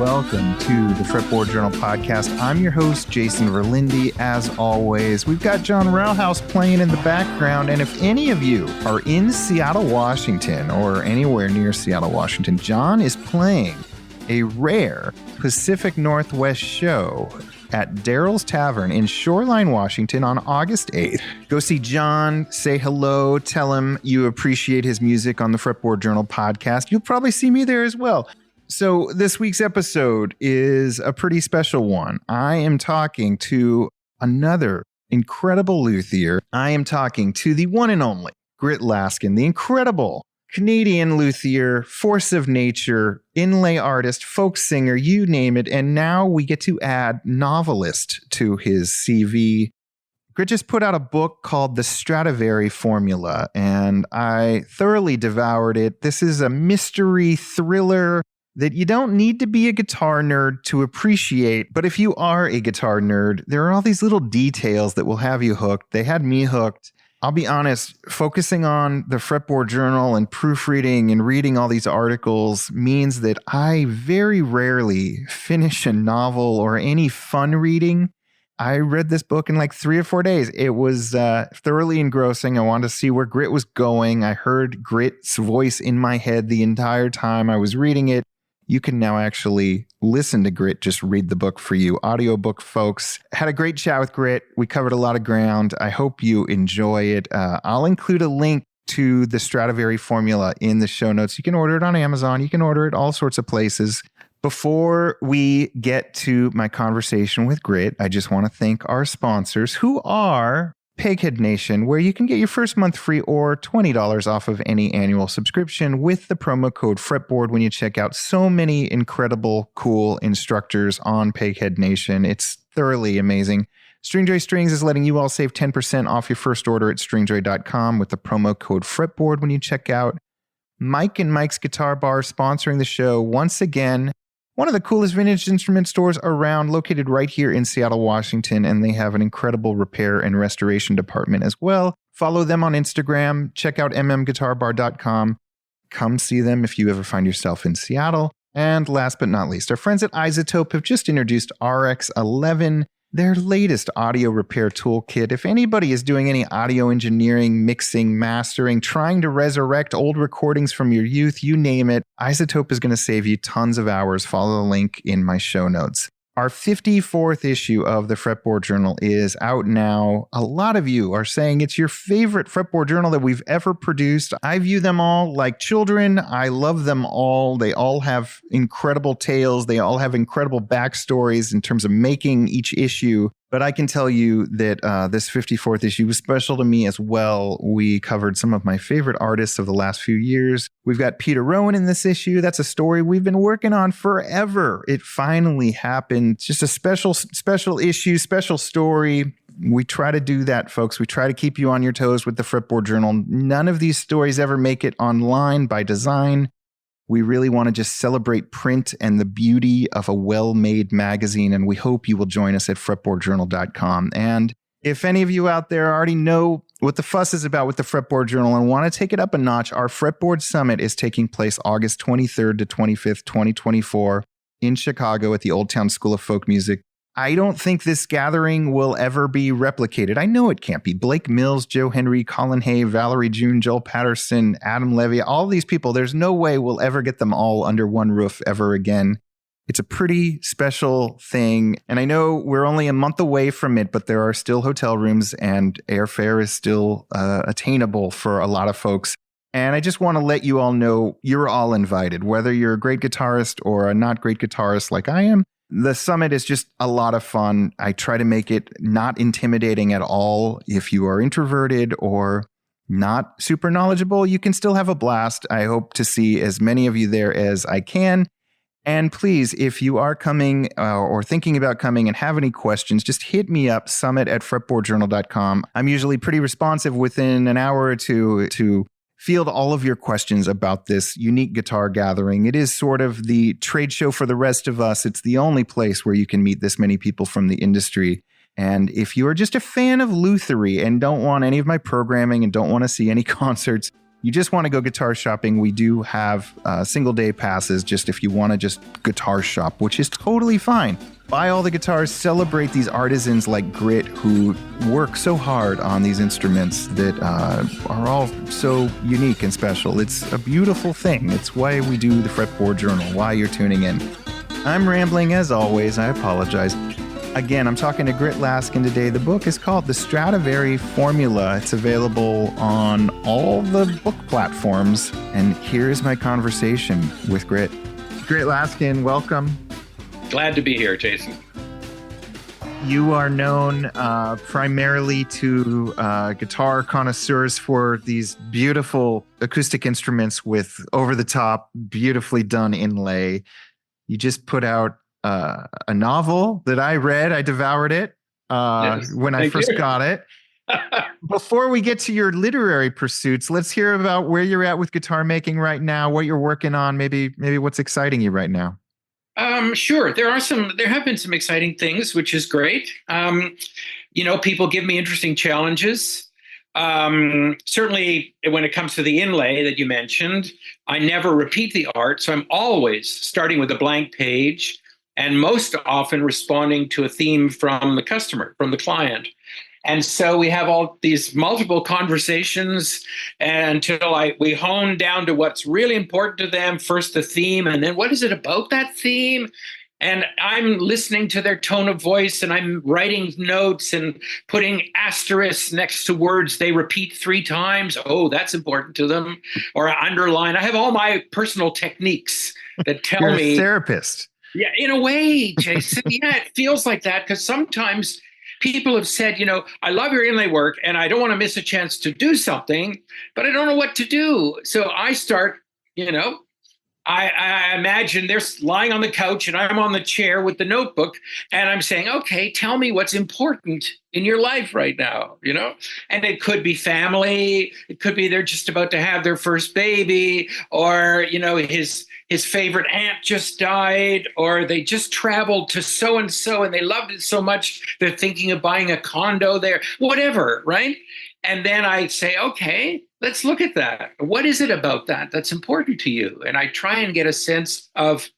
welcome to the Fretboard Journal Podcast. I'm your host, Jason Verlinde. As always, we've got John Rauhaus playing in the background, and if any of you are in Seattle, Washington, or anywhere near Seattle, Washington, John is playing a rare Pacific Northwest show at Daryl's Tavern in Shoreline, Washington on August 8th. Go see John, say hello, tell him you appreciate his music on the Fretboard Journal Podcast. You'll probably see me there as well. So this week's episode is a pretty special one. I am talking to another incredible luthier. I am talking to the one and only Grit Laskin, the incredible Canadian luthier, force of nature, inlay artist, folk singer, you name it. And now we get to add novelist to his CV. Grit just put out a book called The Stradivari Formula, and I thoroughly devoured it. This is a mystery thriller that you don't need to be a guitar nerd to appreciate. But if you are a guitar nerd, there are all these little details that will have you hooked. They had me hooked. I'll be honest, focusing on the Fretboard Journal and proofreading and reading all these articles means that I very rarely finish a novel or any fun reading. I read this book in like 3 or 4 days. It was thoroughly engrossing. I wanted to see where Grit was going. I heard Grit's voice in my head the entire time I was reading it. You can now actually listen to Grit just read the book for you. Audiobook, folks. Had a great chat with Grit. We covered a lot of ground. I hope you enjoy it. I'll include a link to the Stradivari Formula in the show notes. You can order it on Amazon. You can order it all sorts of places. Before we get to my conversation with Grit, I just want to thank our sponsors, who are Peghead Nation, where you can get your first month free or $20 off of any annual subscription with the promo code Fretboard when you check out. So many incredible, cool instructors on Peghead Nation. It's thoroughly amazing. Stringjoy Strings is letting you all save 10% off your first order at stringjoy.com with the promo code Fretboard when you check out. Mike and Mike's Guitar Bar sponsoring the show once again. One of the coolest vintage instrument stores around, located right here in Seattle, Washington, and they have an incredible repair and restoration department as well. Follow them on Instagram. Check out mmguitarbar.com. Come see them if you ever find yourself in Seattle. And last but not least, our friends at iZotope have just introduced RX11, their latest audio repair toolkit. If anybody is doing any audio engineering, mixing, mastering, trying to resurrect old recordings from your youth, you name it, iZotope is going to save you tons of hours. Follow the link in my show notes. Our 54th issue of the Fretboard Journal is out now. A lot of you are saying it's your favorite Fretboard Journal that we've ever produced. I view them all like children. I love them all. They all have incredible tales. They all have incredible backstories in terms of making each issue. But I can tell you that this 54th issue was special to me as well. We covered some of my favorite artists of the last few years. We've got Peter Rowan in this issue. That's a story we've been working on forever. It finally happened. It's just a special issue, special story. We try to do that, folks. We try to keep you on your toes with the Fretboard Journal. None of these stories ever make it online by design. We really want to just celebrate print and the beauty of a well-made magazine, and we hope you will join us at fretboardjournal.com. And if any of you out there already know what the fuss is about with the Fretboard Journal and want to take it up a notch, our Fretboard Summit is taking place August 23rd to 25th, 2024 in Chicago at the Old Town School of Folk Music. I don't think this gathering will ever be replicated. I know it can't be. Blake Mills, Joe Henry, Colin Hay, Valerie June, Joel Patterson, Adam Levy, all these people, there's no way we'll ever get them all under one roof ever again. It's a pretty special thing. And I know we're only a month away from it, but there are still hotel rooms and airfare is still attainable for a lot of folks. And I just want to let you all know you're all invited, whether you're a great guitarist or a not great guitarist like I am. The summit is just a lot of fun. I try to make it not intimidating at all. If you are introverted or not super knowledgeable, you can still have a blast. I hope to see as many of you there as I can. And please, if you are coming or thinking about coming and have any questions, just hit me up, summit@fretboardjournal.com. I'm usually pretty responsive within an hour or two to field all of your questions about this unique guitar gathering. It is sort of the trade show for the rest of us. It's the only place where you can meet this many people from the industry. And if you are just a fan of lutherie and don't want any of my programming and don't want to see any concerts, you just want to go guitar shopping, we do have single day passes just if you want to just guitar shop, which is totally fine. Buy all the guitars, celebrate these artisans like Grit who work so hard on these instruments that are all so unique and special. It's a beautiful thing. It's why we do the Fretboard Journal, why you're tuning in. I'm rambling as always. I apologize. Again, I'm talking to Grit Laskin today. The book is called The Stradivari Formula. It's available on all the book platforms. And here's my conversation with Grit. Grit Laskin, welcome. Glad to be here, Jason. You are known primarily to guitar connoisseurs for these beautiful acoustic instruments with over-the-top, beautifully done inlay. You just put out a novel that I read. I devoured it when I first got it. Before we get to your literary pursuits, let's hear about where you're at with guitar making right now, what you're working on, maybe what's exciting you right now. Sure. There have been some exciting things, which is great. People give me interesting challenges. Certainly when it comes to the inlay that you mentioned, I never repeat the art. So I'm always starting with a blank page and most often responding to a theme from the customer, from the client. And so we have all these multiple conversations until we hone down to what's really important to them. First, the theme, and then what is it about that theme? And I'm listening to their tone of voice, and I'm writing notes and putting asterisks next to words they repeat 3 times. Oh, that's important to them. Or underline. I have all my personal techniques that tell You're me. A therapist. Yeah, in a way, Jason. Yeah, it feels like that because sometimes people have said, I love your inlay work and I don't want to miss a chance to do something, but I don't know what to do. So I start, I imagine they're lying on the couch and I'm on the chair with the notebook and I'm saying, okay, tell me what's important in your life right now, and it could be family. It could be they're just about to have their first baby, or, his favorite aunt just died, or they just traveled to so-and-so and they loved it so much they're thinking of buying a condo there, whatever, right? And then I say, okay, let's look at that. What is it about that that's important to you? And I try and get a sense of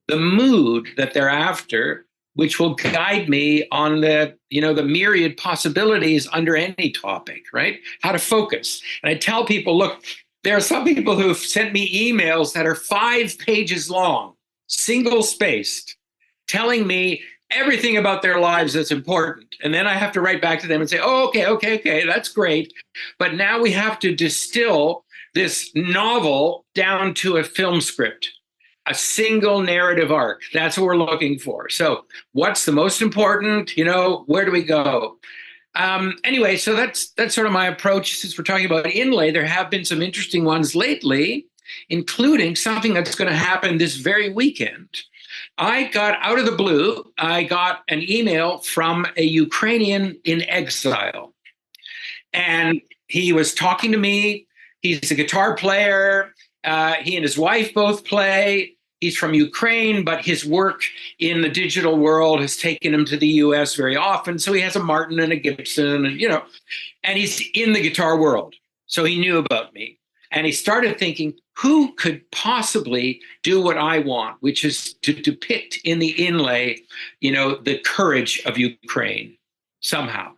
the mood that they're after, which will guide me on the myriad possibilities under any topic, right? How to focus. And I tell people, look, there are some people who have sent me emails that are 5 pages long, single-spaced, telling me everything about their lives that's important. And then I have to write back to them and say, oh, okay, that's great. But now we have to distill this novel down to a film script, a single narrative arc. That's what we're looking for. So what's the most important? Where do we go? Anyway, so that's sort of my approach. Since we're talking about inlay, there have been some interesting ones lately, including something that's going to happen this very weekend. I got out of the blue, I got an email from a Ukrainian in exile. And he was talking to me. He's a guitar player. He and his wife both play. He's from Ukraine, but his work in the digital world has taken him to the US very often. So he has a Martin and a Gibson, and he's in the guitar world. So he knew about me. And he started thinking, who could possibly do what I want, which is to depict in the inlay, the courage of Ukraine somehow.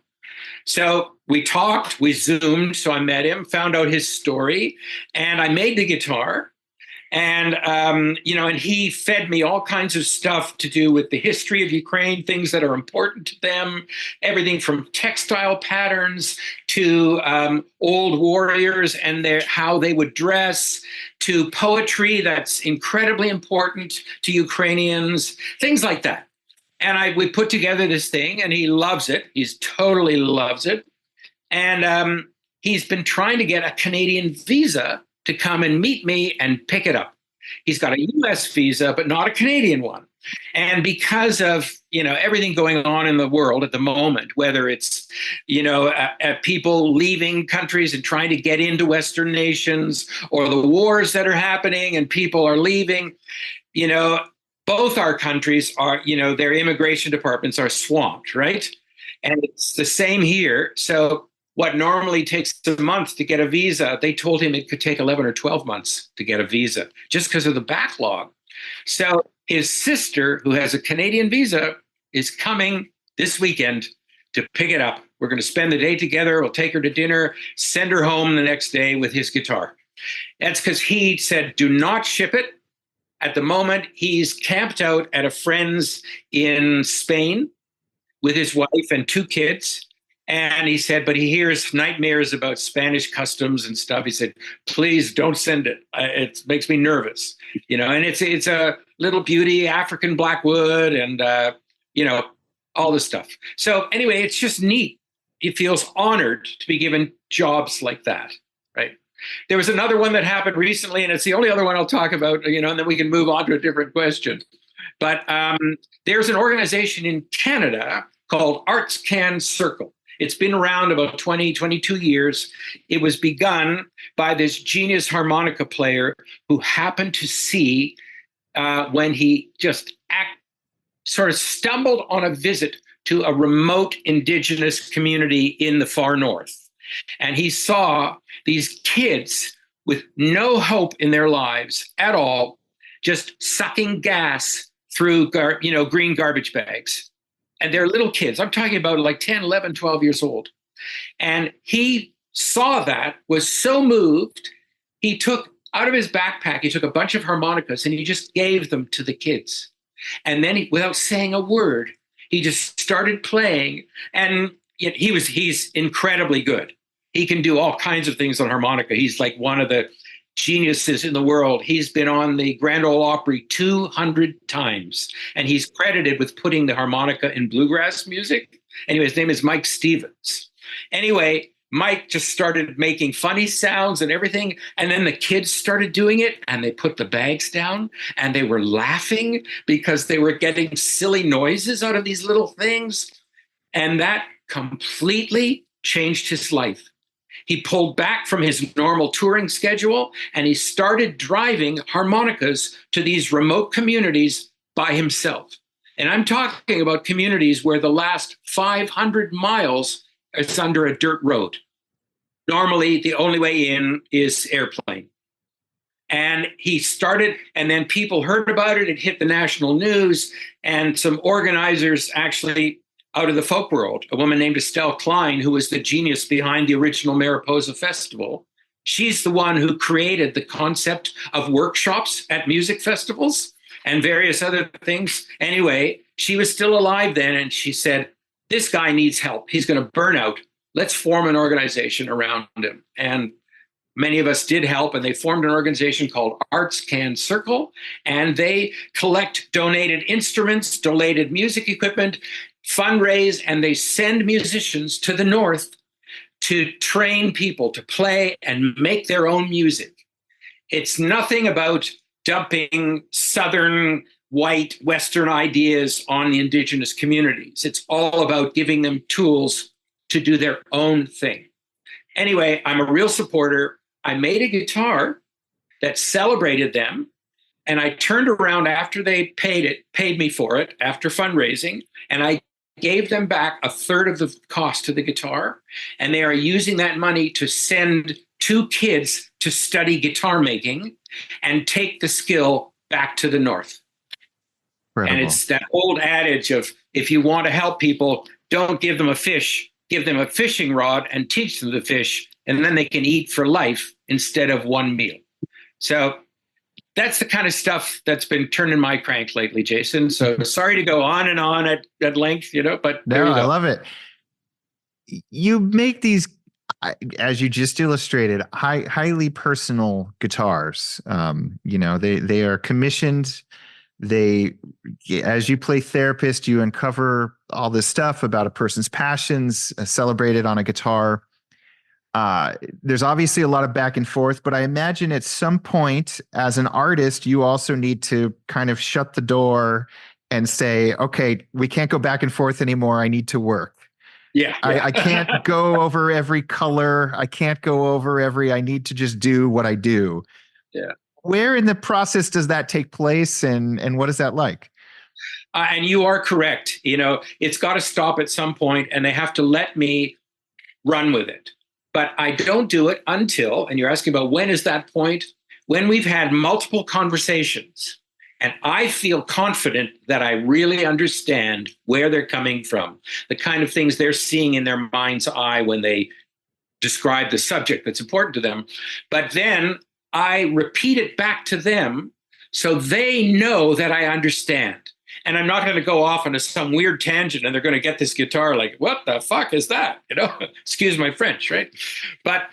So we talked, we Zoomed. So I met him, found out his story, and I made the guitar. And, and he fed me all kinds of stuff to do with the history of Ukraine, things that are important to them, everything from textile patterns to old warriors and how they would dress, to poetry that's incredibly important to Ukrainians, things like that. And we put together this thing, and he loves it. He's totally loves it. And he's been trying to get a Canadian visa to come and meet me and pick it up. He's got a US visa, but not a Canadian one. And because of, everything going on in the world at the moment, whether it's, people leaving countries and trying to get into Western nations, or the wars that are happening and people are leaving, both our countries are, their immigration departments are swamped, right? And it's the same here. So what normally takes a month to get a visa, they told him it could take 11 or 12 months to get a visa just because of the backlog. So his sister, who has a Canadian visa, is coming this weekend to pick it up. We're going to spend the day together. We'll take her to dinner, send her home the next day with his guitar. That's because he said, do not ship it. At the moment, he's camped out at a friend's in Spain with his wife and 2 kids. And he said, but he hears nightmares about Spanish customs and stuff. He said, please don't send it. It makes me nervous, and it's a little beauty, African blackwood, and, all this stuff. So anyway, it's just neat. He feels honored to be given jobs like that, right? There was another one that happened recently, and it's the only other one I'll talk about, and then we can move on to a different question. But there's an organization in Canada called Arts Can Circle. It's been around about 20, 22 years. It was begun by this genius harmonica player who happened to see when he just sort of stumbled on a visit to a remote indigenous community in the far north. And he saw these kids with no hope in their lives at all, just sucking gas through green garbage bags. And they're little kids. I'm talking about like 10, 11, 12 years old. And he saw that, was so moved, he took out of his backpack, he took a bunch of harmonicas and he just gave them to the kids. And then without saying a word, he just started playing. And he's incredibly good. He can do all kinds of things on harmonica. He's like one of the geniuses in the world. He's been on the Grand Ole Opry 200 times, and he's credited with putting the harmonica in bluegrass music. Anyway, his name is Mike Stevens. Anyway, Mike just started making funny sounds and everything, and then the kids started doing it, and they put the bags down, and they were laughing because they were getting silly noises out of these little things, and that completely changed his life. He pulled back from his normal touring schedule, and he started driving harmonicas to these remote communities by himself. And I'm talking about communities where the last 500 miles is under a dirt road. Normally, the only way in is airplane. And he started, and then people heard about it. It hit the national news, and some organizers actually out of the folk world, a woman named Estelle Klein, who was the genius behind the original Mariposa Festival. She's the one who created the concept of workshops at music festivals and various other things. Anyway, she was still alive then, and she said, this guy needs help. He's going to burn out. Let's form an organization around him. And many of us did help, and they formed an organization called Arts Can Circle, and they collect donated instruments, donated music equipment, fundraise, and they send musicians to the north to train people to play and make their own music. It's nothing about dumping Southern, white, Western ideas on the indigenous communities. It's all about giving them tools to do their own thing. Anyway, I'm a real supporter. I made a guitar that celebrated them, and I turned around after they paid me for it after fundraising, and I gave them back a third of the cost to the guitar, and they are using that money to send 2 kids to study guitar making and take the skill back to the north. Incredible. And it's that old adage of, if you want to help people, don't give them a fish, give them a fishing rod and teach them to fish, and then they can eat for life instead of one meal. So that's the kind of stuff that's been turning my crank lately, Jason. So sorry to go on and on at length, but no, I love it. You make these, as you just illustrated, highly personal guitars. They are commissioned. They, as you play therapist, you uncover all this stuff about a person's passions celebrated on a guitar. There's obviously a lot of back and forth, but I imagine at some point as an artist, you also need to kind of shut the door and say, okay, we can't go back and forth anymore. I need to work. Yeah. I can't go over every color. I can't go over I need to just do what I do. Yeah. Where in the process does that take place, and what is that like? And you are correct. It's got to stop at some point, and they have to let me run with it. But I don't do it until, and you're asking about when is that point? When we've had multiple conversations and I feel confident that I really understand where they're coming from, the kind of things they're seeing in their mind's eye when they describe the subject that's important to them. But then I repeat it back to them so they know that I understand. And I'm not going to go off on some weird tangent and they're going to get this guitar like, what the fuck is that? Excuse my French, right? But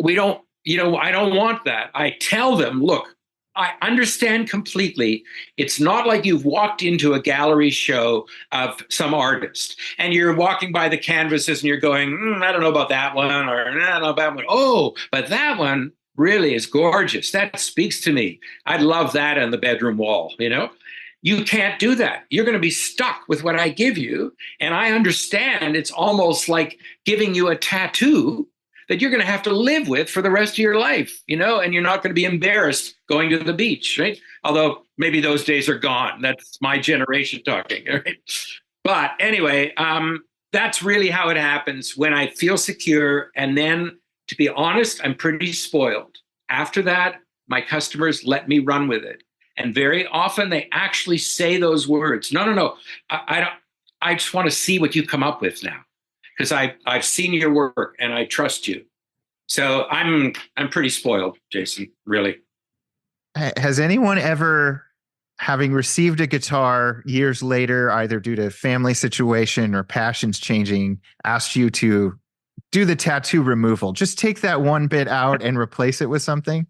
we don't, I don't want that. I tell them, look, I understand completely. It's not like you've walked into a gallery show of some artist and you're walking by the canvases and you're going, I don't know about that one, or I don't know about that one. Oh, but that one really is gorgeous. That speaks to me. I'd love that on the bedroom wall, You can't do that. You're going to be stuck with what I give you. And I understand it's almost like giving you a tattoo that you're going to have to live with for the rest of your life, and you're not going to be embarrassed going to the beach, right? Although maybe those days are gone. That's my generation talking, right? But anyway, that's really how it happens when I feel secure. And then, to be honest, I'm pretty spoiled. After that, my customers let me run with it. And very often they actually say those words. No. I don't. I just want to see what you come up with now, because I've seen your work and I trust you. So I'm pretty spoiled, Jason. Really. Has anyone ever, having received a guitar years later, either due to family situation or passions changing, asked you to do the tattoo removal? Just take that one bit out and replace it with something?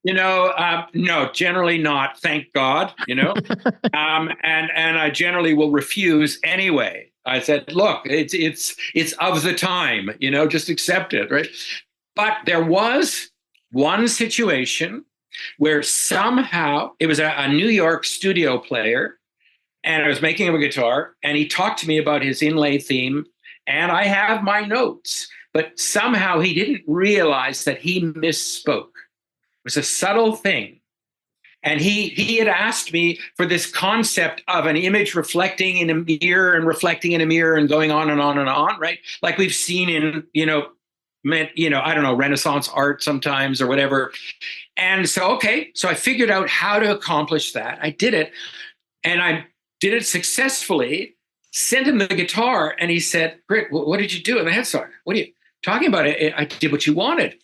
No, generally not. Thank God, and I generally will refuse anyway. I said, look, it's of the time, just accept it, right? But there was one situation where somehow it was a New York studio player, and I was making him a guitar, and he talked to me about his inlay theme, and I have my notes, but somehow he didn't realize that he misspoke. It was a subtle thing. And he had asked me for this concept of an image reflecting in a mirror and reflecting in a mirror and going on and on and on, right? Like we've seen in, I don't know, Renaissance art sometimes or whatever. And so I figured out how to accomplish that. I did it, and I did it successfully, sent him the guitar, and he said, Britt, what did you do in the headstock? What are you talking about? I did what you wanted.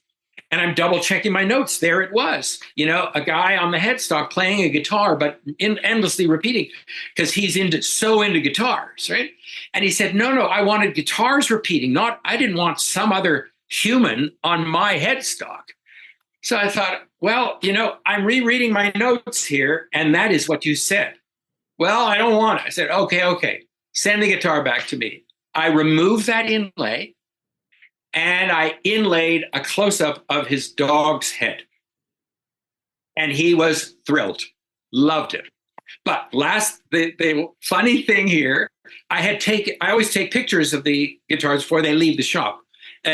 And I'm double checking my notes. There it was, a guy on the headstock playing a guitar, but endlessly repeating, because he's so into guitars, right? And he said, no, I wanted guitars repeating. I didn't want some other human on my headstock. So I thought, well, I'm rereading my notes here, and that is what you said. Well, I don't want it. I said, okay, send the guitar back to me. I removed that inlay, and I inlaid a close-up of his dog's head. And he was thrilled, loved it. But the funny thing here, I always take pictures of the guitars before they leave the shop.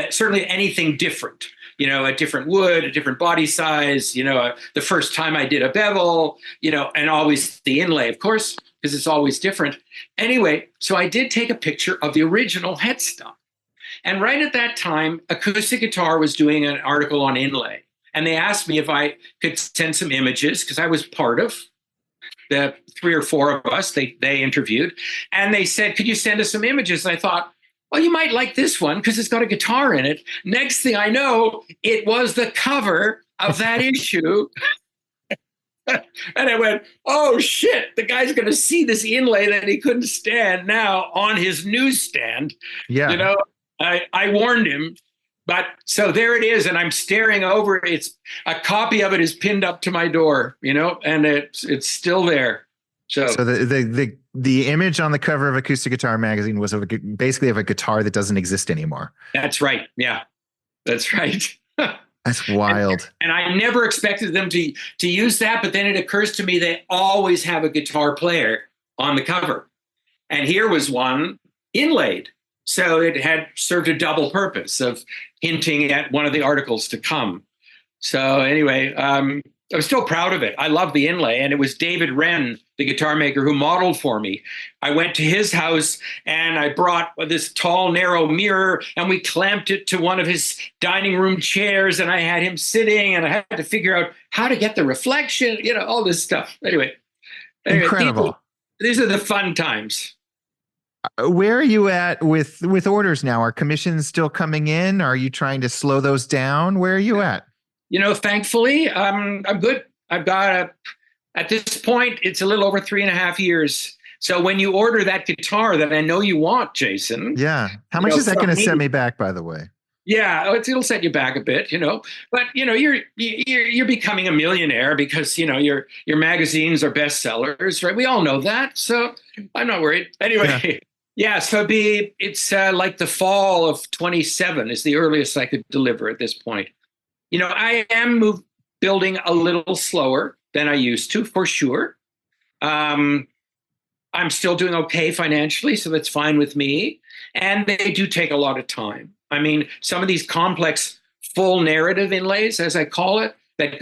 Certainly anything different, a different wood, a different body size, the first time I did a bevel, and always the inlay, of course, because it's always different. Anyway, so I did take a picture of the original headstock. And right at that time, Acoustic Guitar was doing an article on inlay. And they asked me if I could send some images, because I was part of the 3 or 4 of us they interviewed. And they said, could you send us some images? And I thought, well, you might like this one because it's got a guitar in it. Next thing I know, it was the cover of that issue. And I went, oh, shit, the guy's going to see this inlay that he couldn't stand now on his newsstand. Yeah. I warned him, but so there it is, and I'm staring over. It's a copy of it is pinned up to my door, and it's still there. So the image on the cover of Acoustic Guitar magazine was basically of a guitar that doesn't exist anymore. That's right. Yeah, that's right. That's wild. And I never expected them to use that, but then it occurs to me they always have a guitar player on the cover, and here was one inlaid. So it had served a double purpose of hinting at one of the articles to come. So anyway, I was still proud of it. I love the inlay. And it was David Wren, the guitar maker, who modeled for me. I went to his house and I brought this tall, narrow mirror and we clamped it to one of his dining room chairs. And I had him sitting and I had to figure out how to get the reflection, all this stuff. Anyway, Incredible. These are the fun times. Where are you at with orders now? Are commissions still coming in? Are you trying to slow those down? Where are you at? Thankfully, I'm good. I've got at this point, it's a little over 3.5 years. So when you order that guitar that I know you want, Jason. Yeah. How much is that going to set me back, by the way? Yeah, it'll set you back a bit, But you're becoming a millionaire because your magazines are bestsellers, right? We all know that, so I'm not worried. Anyway, yeah. So it's like the fall of 27 is the earliest I could deliver at this point. I am building a little slower than I used to, for sure. I'm still doing okay financially, so that's fine with me. And they do take a lot of time. I mean, some of these complex full narrative inlays, as I call it, that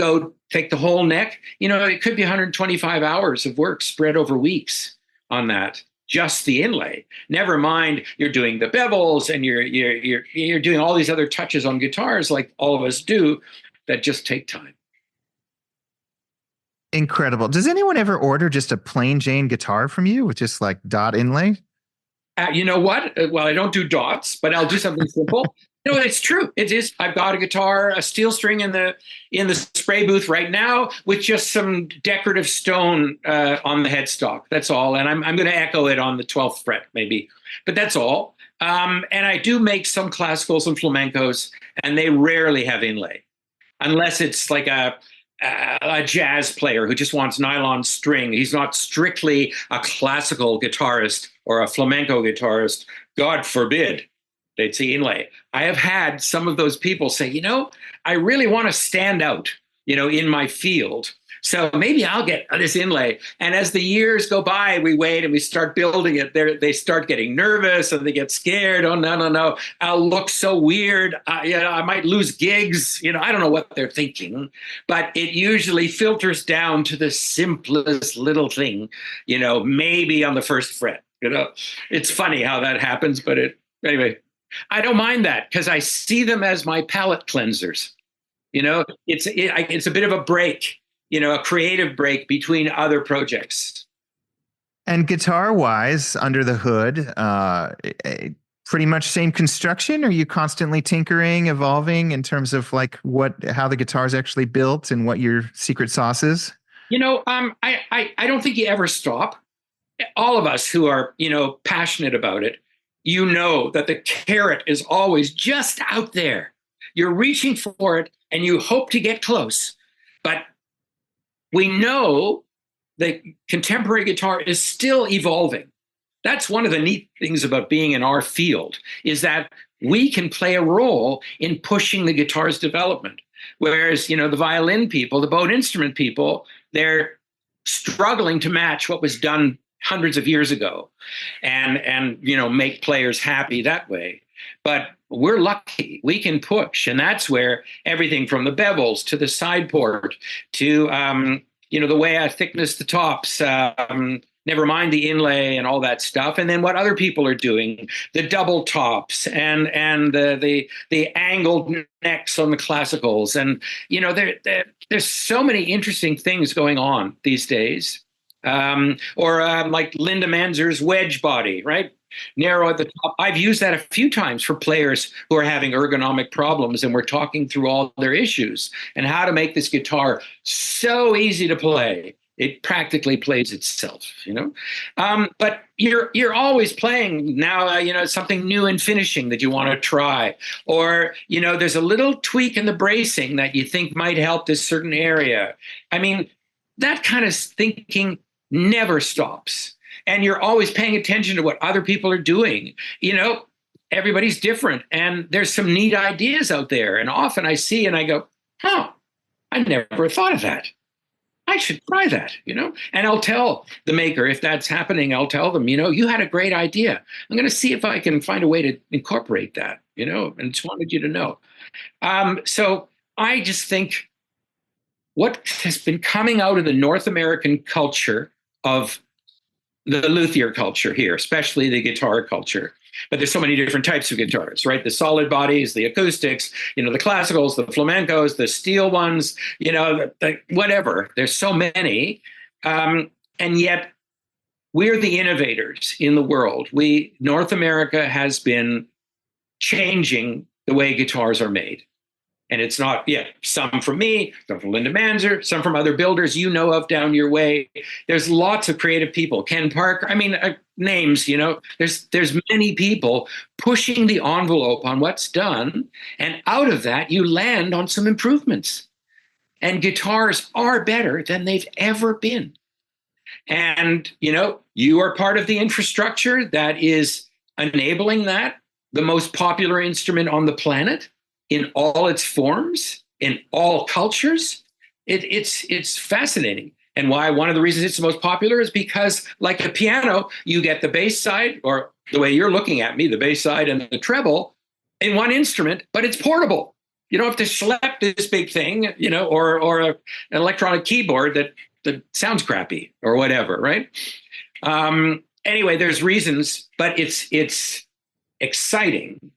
take the whole neck, it could be 125 hours of work spread over weeks on that. Just the inlay. Never mind, you're doing the bevels and you're doing all these other touches on guitars like all of us do that just take time. Incredible. Does anyone ever order just a plain Jane guitar from you with just like dot inlay? You know what? Well, I don't do dots, but I'll do something simple. It's true. It is. I've got a guitar, a steel string in the spray booth right now with just some decorative stone on the headstock. That's all. And I'm going to echo it on the 12th fret, maybe. But that's all. And I do make some classicals and flamencos, and they rarely have inlay, unless it's like a jazz player who just wants nylon string. He's not strictly a classical guitarist or a flamenco guitarist. God forbid they'd see inlay. I have had some of those people say, I really want to stand out, in my field. So maybe I'll get this inlay. And as the years go by, we wait and we start building it. They start getting nervous and they get scared. Oh, no. I'll look so weird. I might lose gigs. I don't know what they're thinking. But it usually filters down to the simplest little thing, maybe on the first fret. It's funny how that happens. But anyway, I don't mind that because I see them as my palate cleansers. It's a bit of a break. A creative break between other projects. And guitar-wise, under the hood, pretty much same construction? Are you constantly tinkering, evolving in terms of like how the guitar is actually built and what your secret sauce is? I don't think you ever stop. All of us who are, passionate about it, that the carrot is always just out there. You're reaching for it and you hope to get close, but we know that contemporary guitar is still evolving. That's one of the neat things about being in our field, is that we can play a role in pushing the guitar's development. Whereas, the violin people, the bowed instrument people, they're struggling to match what was done hundreds of years ago and make players happy that way. But we're lucky, we can push. And that's where everything from the bevels to the side port to, the way I thickness the tops, never mind the inlay and all that stuff. And then what other people are doing, the double tops and the angled necks on the classicals. And, there's so many interesting things going on these days. Like Linda Manzer's wedge body, right? Narrow at the top. I've used that a few times for players who are having ergonomic problems, and we're talking through all their issues and how to make this guitar so easy to play. It practically plays itself, But you're always playing now, something new in finishing that you want to try, or there's a little tweak in the bracing that you think might help this certain area. I mean, that kind of thinking never stops. And you're always paying attention to what other people are doing. Everybody's different. And there's some neat ideas out there. And often I see and I go, I never thought of that. I should try that, And I'll tell the maker, if that's happening, I'll tell them, you had a great idea. I'm going to see if I can find a way to incorporate that, and just wanted you to know. So I just think what has been coming out of the North American culture of the luthier culture here, especially the guitar culture. But there's so many different types of guitars, right? The solid bodies, the acoustics, the classicals, the flamencos, the steel ones, the whatever. There's so many. And yet we're the innovators in the world. North America has been changing the way guitars are made. And it's not, some from me, some from Linda Manzer, some from other builders of down your way. There's lots of creative people. Ken Parker, names, there's many people pushing the envelope on what's done. And out of that, you land on some improvements. And guitars are better than they've ever been. And, you are part of the infrastructure that is enabling that, the most popular instrument on the planet, in all its forms, in all cultures. It's fascinating. And why one of the reasons it's the most popular is because, like a piano, you get the bass side, or the way you're looking at me, the bass side and the treble in one instrument, but it's portable. You don't have to schlep this big thing, or an electronic keyboard that sounds crappy or whatever, right? Anyway, there's reasons, but it's exciting.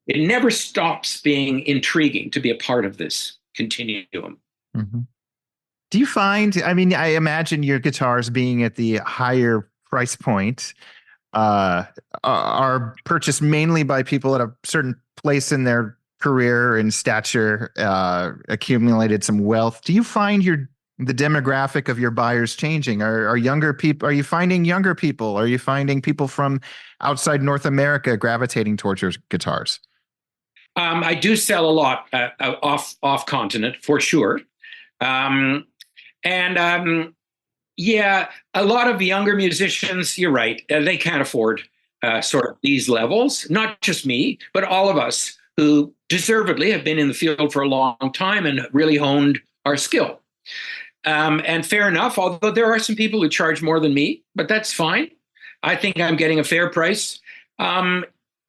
It never stops being intriguing to be a part of this continuum. Mm-hmm. Do you find, I imagine your guitars being at the higher price point are purchased mainly by people at a certain place in their career and stature, accumulated some wealth. Do you find the demographic of your buyers changing? Are younger people? Are you finding younger people? Are you finding people from outside North America gravitating towards your guitars? I do sell a lot off continent for sure, a lot of younger musicians. You're right; they can't afford sort of these levels. Not just me, but all of us who deservedly have been in the field for a long time and really honed our skill. And fair enough, although there are some people who charge more than me, but that's fine. I think I'm getting a fair price.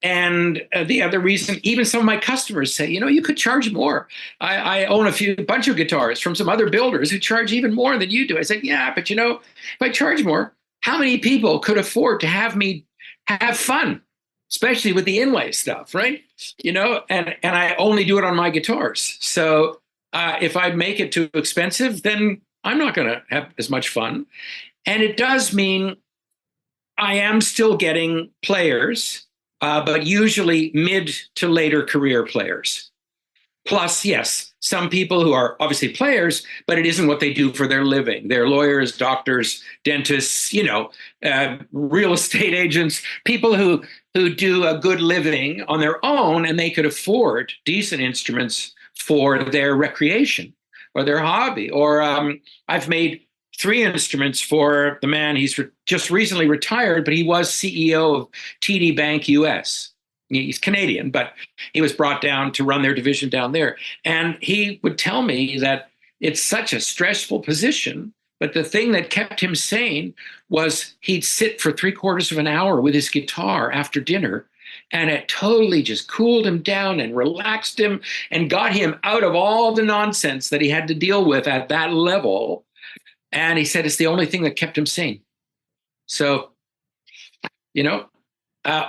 And the other reason, even some of my customers say, you could charge more. I own a bunch of guitars from some other builders who charge even more than you do. I said, yeah, but if I charge more, how many people could afford to have me have fun, especially with the inlay stuff, right? And I only do it on my guitars. So if I make it too expensive, then I'm not going to have as much fun. And it does mean I am still getting players, but usually mid to later career players. Plus, yes, some people who are obviously players, but it isn't what they do for their living. They're lawyers, doctors, dentists, real estate agents, people who do a good living on their own, and they could afford decent instruments for their recreation or their hobby. Or I've made 3 instruments for the man. He's just recently retired, but he was CEO of TD Bank US. He's Canadian, but he was brought down to run their division down there. And he would tell me that it's such a stressful position, but the thing that kept him sane was he'd sit for 3/4 of an hour with his guitar after dinner, and it totally just cooled him down and relaxed him and got him out of all the nonsense that he had to deal with at that level. And he said it's the only thing that kept him sane. So,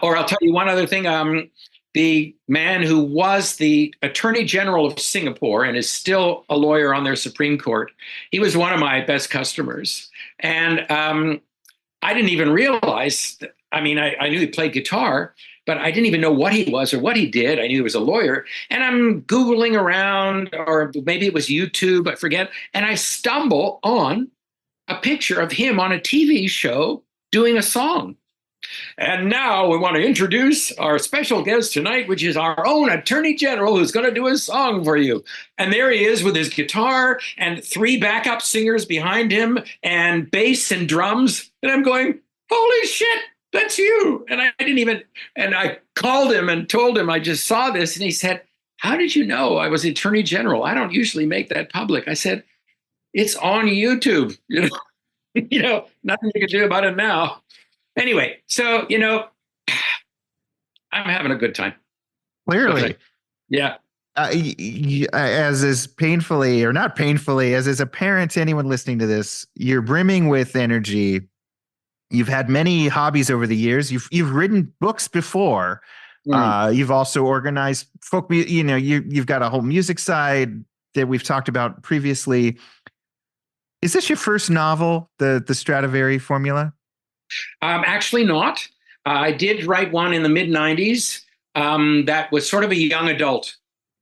or I'll tell you one other thing. The man who was the Attorney General of Singapore and is still a lawyer on their Supreme Court, he was one of my best customers. And I didn't even realize, I knew he played guitar, but I didn't even know what he was or what he did. I knew he was a lawyer. And I'm Googling around, or maybe it was YouTube, I forget. And I stumble on a picture of him on a TV show doing a song. And now we want to introduce our special guest tonight, which is our own Attorney General, who's going to do a song for you. And there he is with his guitar and 3 backup singers behind him and bass and drums. And I'm going, holy shit, that's you. And I called him and told him I just saw this. And he said, how did you know I was Attorney General? I don't usually make that public. I said, it's on YouTube, nothing you can do about it now. Anyway, so, I'm having a good time. Clearly. Okay. Yeah. as is painfully or not painfully, as is apparent to anyone listening to this, you're brimming with energy. You've had many hobbies over the years. You've written books before. You've also organized folk music. You've got a whole music side that we've talked about previously. Is this your first novel, the Stradivari Formula? Actually not. I did write one in the mid-90s that was sort of a young adult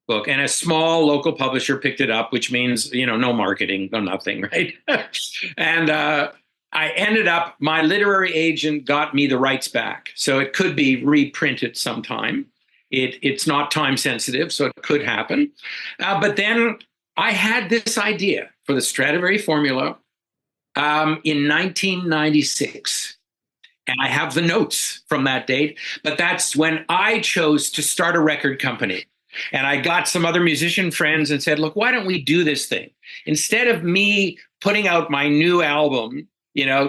book, and a small local publisher picked it up, which means, no marketing, no nothing, right? And I ended up, my literary agent got me the rights back. So it could be reprinted sometime. It's not time sensitive, so it could happen. But then I had this idea for the Stradivari Formula in 1996. And I have the notes from that date, but that's when I chose to start a record company. And I got some other musician friends and said, look, why don't we do this thing? Instead of me putting out my new album,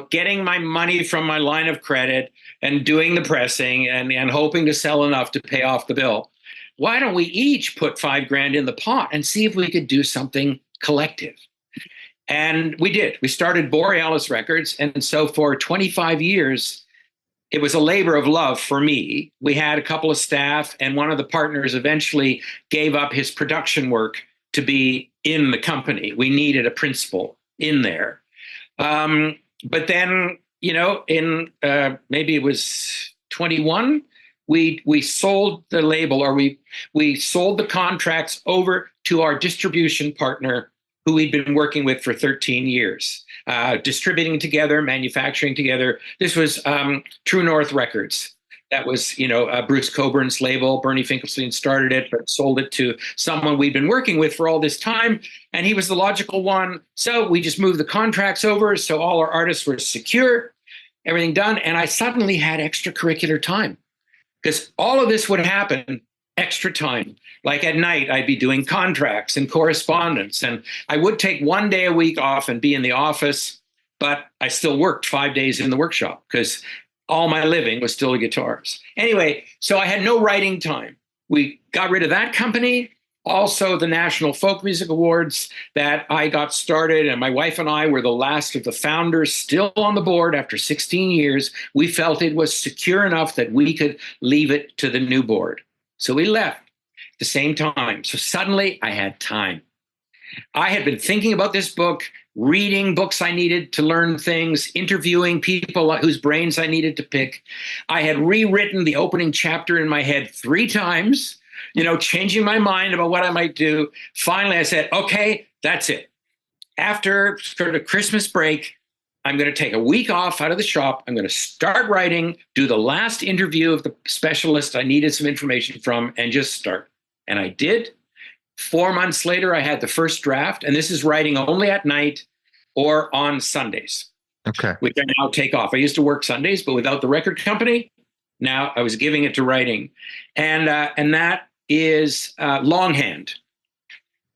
getting my money from my line of credit and doing the pressing and hoping to sell enough to pay off the bill, why don't we each put $5,000 in the pot and see if we could do something collective? And we did. We started Borealis Records. And so for 25 years, it was a labor of love for me. We had a couple of staff, and one of the partners eventually gave up his production work to be in the company. We needed a principal in there. But then, in maybe it was 21, we sold the label, or we sold the contracts over to our distribution partner, who we'd been working with for 13 years, distributing together, manufacturing together. This was True North Records. That was, Bruce Coburn's label. Bernie Finkelstein started it, but sold it to someone we'd been working with for all this time. And he was the logical one. So we just moved the contracts over. So all our artists were secure, everything done. And I suddenly had extracurricular time, because all of this would happen extra time. Like at night, I'd be doing contracts and correspondence, and I would take one day a week off and be in the office, but I still worked 5 days in the workshop because all my living was still the guitars. Anyway, so I had no writing time. We got rid of that company. Also, the National Folk Music Awards that I got started, and my wife and I were the last of the founders still on the board after 16 years. We felt it was secure enough that we could leave it to the new board. So we left at the same time. So suddenly I had time. I had been thinking about this book, reading books I needed to learn things, interviewing people whose brains I needed to pick. I had rewritten the opening chapter in my head 3 times, changing my mind about what I might do. Finally, I said, okay, that's it. After sort of Christmas break, I'm going to take a week off out of the shop. I'm going to start writing, do the last interview of the specialist I needed some information from, and just start. And I did. 4 months later, I had the first draft, and this is writing only at night or on Sundays, okay, which I now take off. I used to work Sundays, but without the record company, now I was giving it to writing. And that is longhand,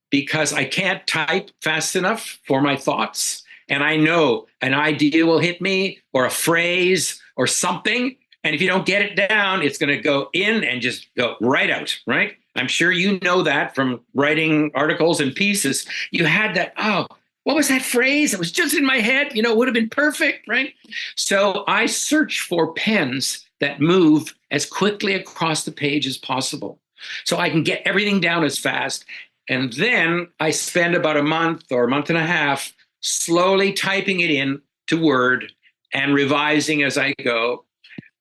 because I can't type fast enough for my thoughts. And I know an idea will hit me, or a phrase or something. And if you don't get it down, it's going to go in and just go right out, right? I'm sure you know that from writing articles and pieces. You had that, oh, what was that phrase? It was just in my head, it would have been perfect, right? So I search for pens that move as quickly across the page as possible, so I can get everything down as fast. And then I spend about a month or a month and a half slowly typing it in to Word and revising as I go.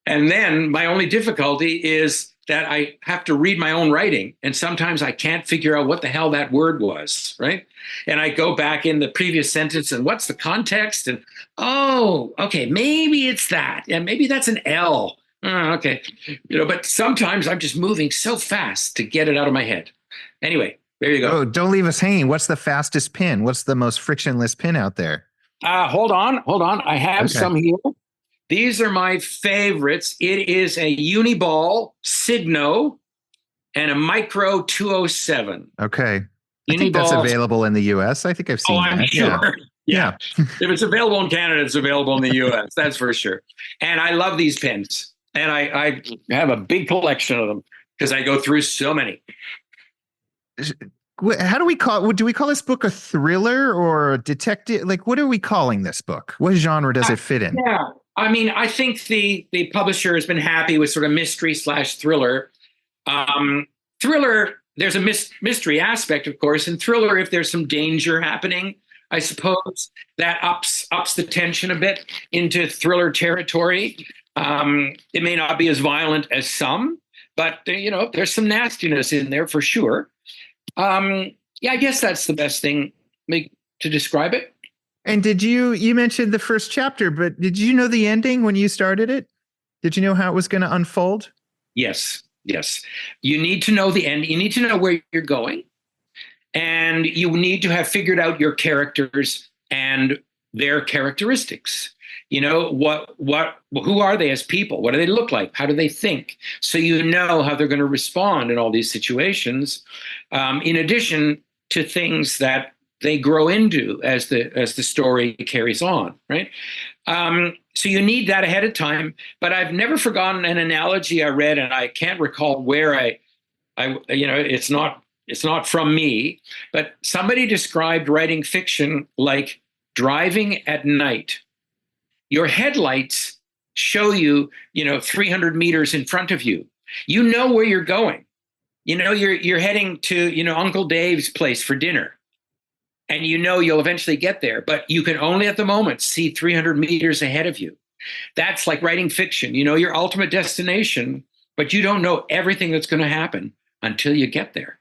And then my only difficulty is that I have to read my own writing. And sometimes I can't figure out what the hell that word was, right? And I go back in the previous sentence and what's the context? And, oh, okay, maybe it's that. And maybe that's an L. Okay. But sometimes I'm just moving so fast to get it out of my head. Anyway, there you go. Oh, don't leave us hanging. What's the fastest pin? What's the most frictionless pin out there? Hold on. I have some here. These are my favorites. It is a Uniball Signo and a Micro 207. Okay. I think that's available in the US. I think I've seen that. I'm sure. Yeah. If it's available in Canada, it's available in the US. That's for sure. And I love these pens. And I have a big collection of them because I go through so many. how do we call? Do we call this book a thriller or a detective? Like, what are we calling this book? What genre does it fit in? Yeah, I mean, I think the publisher has been happy with sort of mystery / thriller. Thriller, there's a mystery aspect, of course, and thriller, if there's some danger happening, I suppose that ups the tension a bit into thriller territory. It may not be as violent as some, but there's some nastiness in there for sure. Yeah, I guess that's the best thing to describe it. And you mentioned the first chapter, but did you know the ending when you started it? Did you know how it was going to unfold? Yes. You need to know the end. You need to know where you're going. And you need to have figured out your characters and their characteristics. Who are they as people? What do they look like? How do they think? So you know how they're going to respond in all these situations, in addition to things that they grow into as the story carries on, right? So you need that ahead of time. But I've never forgotten an analogy I read, and I can't recall where it's not from me, but somebody described writing fiction like driving at night. Your headlights show you, 300 meters in front of you. You know where you're going. You're heading to, Uncle Dave's place for dinner. And you'll eventually get there, but you can only at the moment see 300 meters ahead of you. That's like writing fiction. You know your ultimate destination, but you don't know everything that's going to happen until you get there.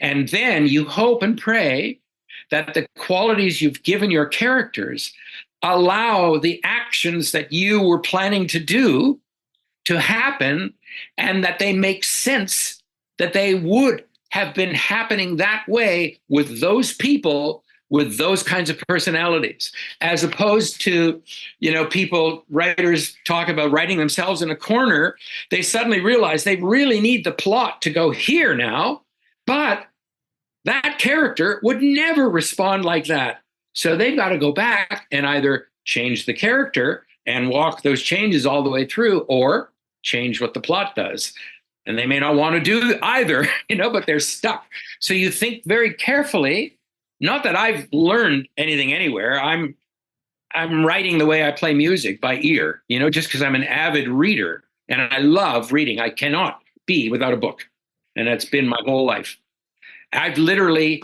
And then you hope and pray that the qualities you've given your characters allow the actions that you were planning to do to happen, and that they make sense, that they would have been happening that way with those people with those kinds of personalities, as opposed to, writers talk about writing themselves in a corner. They suddenly realize they really need the plot to go here now, but that character would never respond like that. So they've got to go back and either change the character and walk those changes all the way through, or change what the plot does. And they may not want to do either, but they're stuck. So you think very carefully. Not that I've learned anything anywhere. I'm writing the way I play music, by ear, just because I'm an avid reader and I love reading. I cannot be without a book. And that's been my whole life. I've literally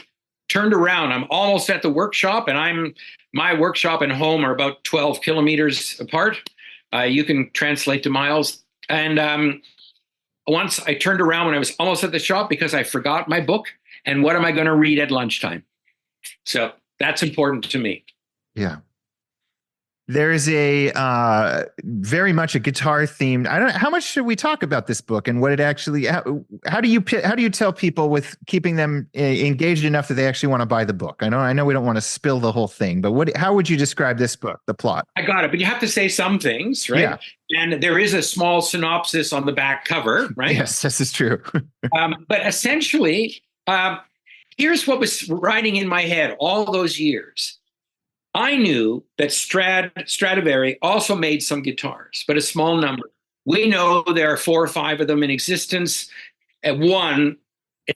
turned around. I'm almost at the workshop, and my workshop and home are about 12 kilometers apart. You can translate to miles. And once I turned around when I was almost at the shop because I forgot my book. And what am I going to read at lunchtime? So that's important to me. Yeah. There is a very much a guitar themed. I don't know, how much should we talk about this book and what it actually, how do you tell people with keeping them engaged enough that they actually want to buy the book? I know we don't want to spill the whole thing, but how would you describe this book, the plot? I got it, but you have to say some things, right? Yeah. And there is a small synopsis on the back cover, right? Yes, this is true. But essentially, here's what was riding in my head all those years. I knew that Stradivari also made some guitars, but a small number. We know there are 4 or 5 of them in existence. One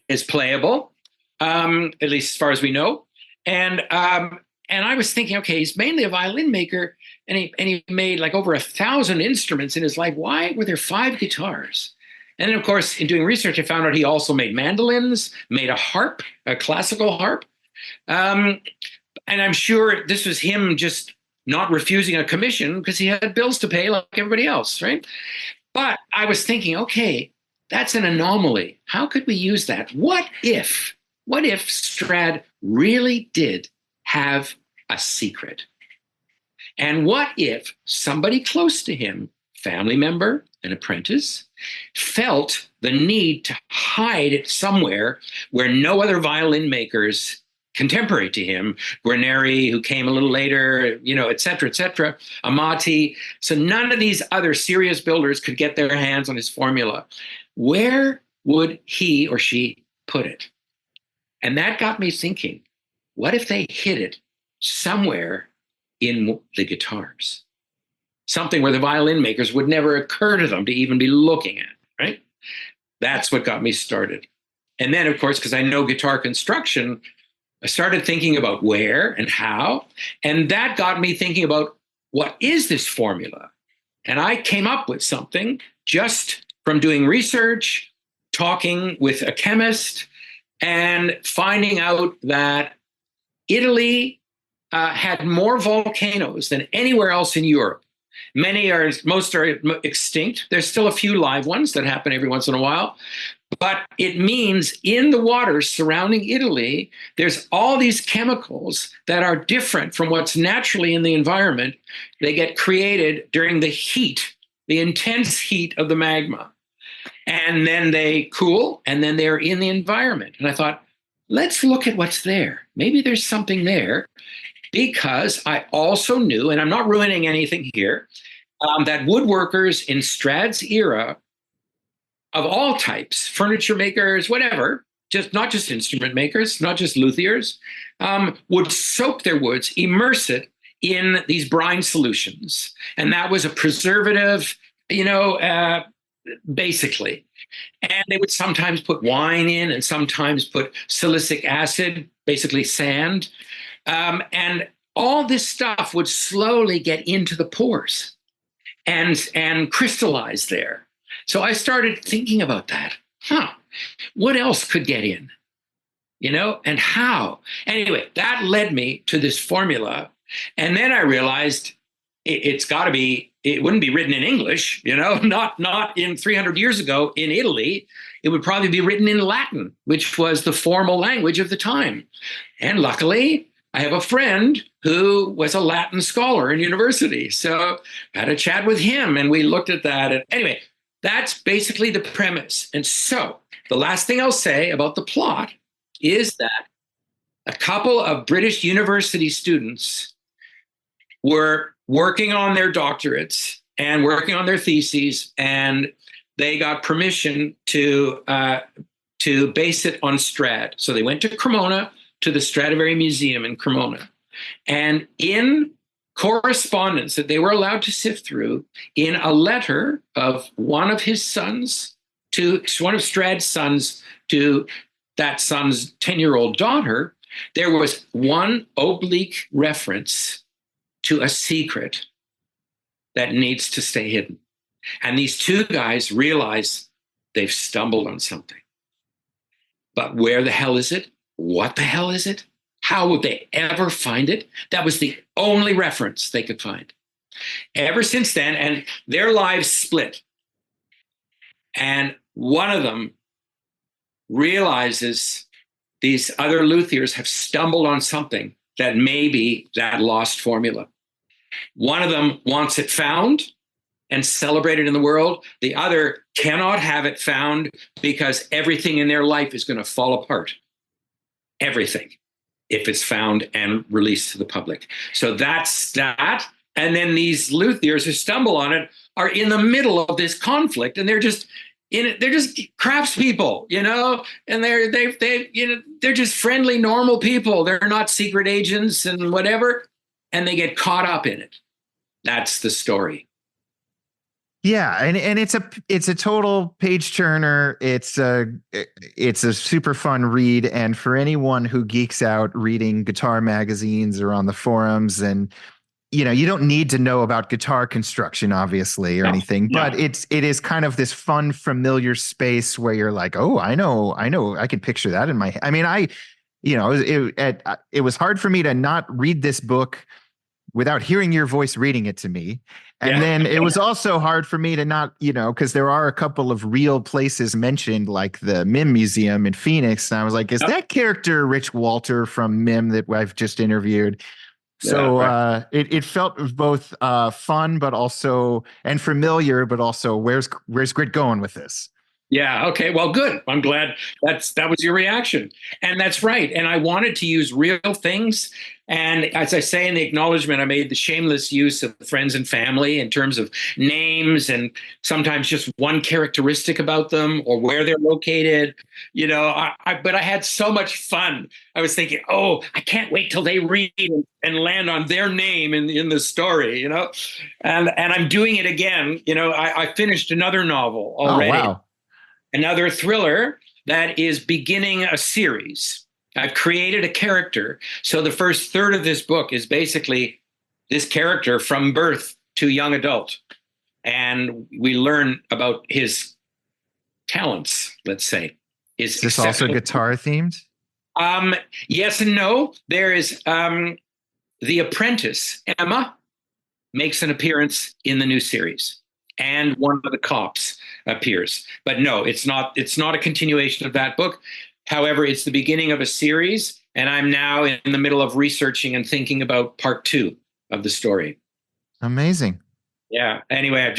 is playable, at least as far as we know. And I was thinking, okay, he's mainly a violin maker, and he made like over 1,000 instruments in his life. Why were there 5 guitars? And then, of course, in doing research, I found out he also made mandolins, made a harp, a classical harp. And I'm sure this was him just not refusing a commission because he had bills to pay like everybody else, right? But I was thinking, okay, that's an anomaly. How could we use that? What if Strad really did have a secret? And what if somebody close to him, family member, an apprentice, felt the need to hide it somewhere where no other violin makers contemporary to him, Guarneri, who came a little later, et cetera, Amati. So none of these other serious builders could get their hands on his formula. Where would he or she put it? And that got me thinking, what if they hid it somewhere in the guitars? Something where the violin makers would never occur to them to even be looking at, right? That's what got me started. And then, of course, because I know guitar construction, I started thinking about where and how. And that got me thinking about, what is this formula? And I came up with something just from doing research, talking with a chemist, and finding out that Italy had more volcanoes than anywhere else in Europe. Most are extinct. There's still a few live ones that happen every once in a while. But it means in the waters surrounding Italy, there's all these chemicals that are different from what's naturally in the environment. They get created during the heat, the intense heat of the magma. And then they cool, and then they're in the environment. And I thought, let's look at what's there. Maybe there's something there, because I also knew, and I'm not ruining anything here, that woodworkers in Strad's era of all types, furniture makers, whatever, not just instrument makers, not just luthiers, would soak their woods, immerse it in these brine solutions. And that was a preservative, basically. And they would sometimes put wine in and sometimes put silicic acid, basically sand. And all this stuff would slowly get into the pores and crystallize there. So I started thinking about that. What else could get in? And how? Anyway, that led me to this formula. And then I realized it wouldn't be written in English, not in 300 years ago in Italy. It would probably be written in Latin, which was the formal language of the time. And luckily, I have a friend who was a Latin scholar in university. So I had a chat with him and we looked at that. And anyway, that's basically the premise. And so the last thing I'll say about the plot is that a couple of British university students were working on their doctorates and working on their theses, and they got permission to base it on Strad. So they went to Cremona, to the Stradivari Museum in Cremona. And in correspondence that they were allowed to sift through, in a letter of one of his sons, to one of Strad's sons, to that son's 10-year-old daughter, there was one oblique reference to a secret that needs to stay hidden. And these two guys realize they've stumbled on something. But where the hell is it? What the hell is it? How would they ever find it? That was the only reference they could find. Ever since then, and their lives split. And one of them realizes these other luthiers have stumbled on something that may be that lost formula. One of them wants it found and celebrated in the world. The other cannot have it found because everything in their life is going to fall apart. Everything, if it's found and released to the public. So that's that. And then these luthiers who stumble on it are in the middle of this conflict, and they're just in it. They're just craftspeople, and they're just friendly, normal people. They're not secret agents and whatever, and they get caught up in it. That's the story. Yeah, and it's a total page turner. It's a super fun read, and for anyone who geeks out reading guitar magazines or on the forums, and you don't need to know about guitar construction, obviously, or anything, but it is kind of this fun, familiar space where you're like, oh, I know, I can picture that in my head. I mean, it was hard for me to not read this book without hearing your voice reading it to me. And then it was also hard for me to not, because there are a couple of real places mentioned, like the MIM Museum in Phoenix. And I was like, is that character Rich Walter from MIM that I've just interviewed? So it felt both fun, but also, and familiar, but also where's Grit going with this? Yeah. Okay. Well, good. I'm glad that was your reaction. And that's right. And I wanted to use real things. And as I say in the acknowledgement, I made the shameless use of friends and family in terms of names and sometimes just one characteristic about them or where they're located. But I had so much fun. I was thinking, oh, I can't wait till they read and land on their name in the story, and I'm doing it again. I finished another novel already. Oh, wow. Another thriller that is beginning a series. I've created a character. So the first third of this book is basically this character from birth to young adult. And we learn about his talents, let's say. Is this also guitar themed? Yes and no. There is the apprentice, Emma, makes an appearance in the new series. And one of the cops appears. But no, it's not a continuation of that book. However, it's the beginning of a series, and I'm now in the middle of researching and thinking about part 2 of the story. Amazing. Yeah. Anyway,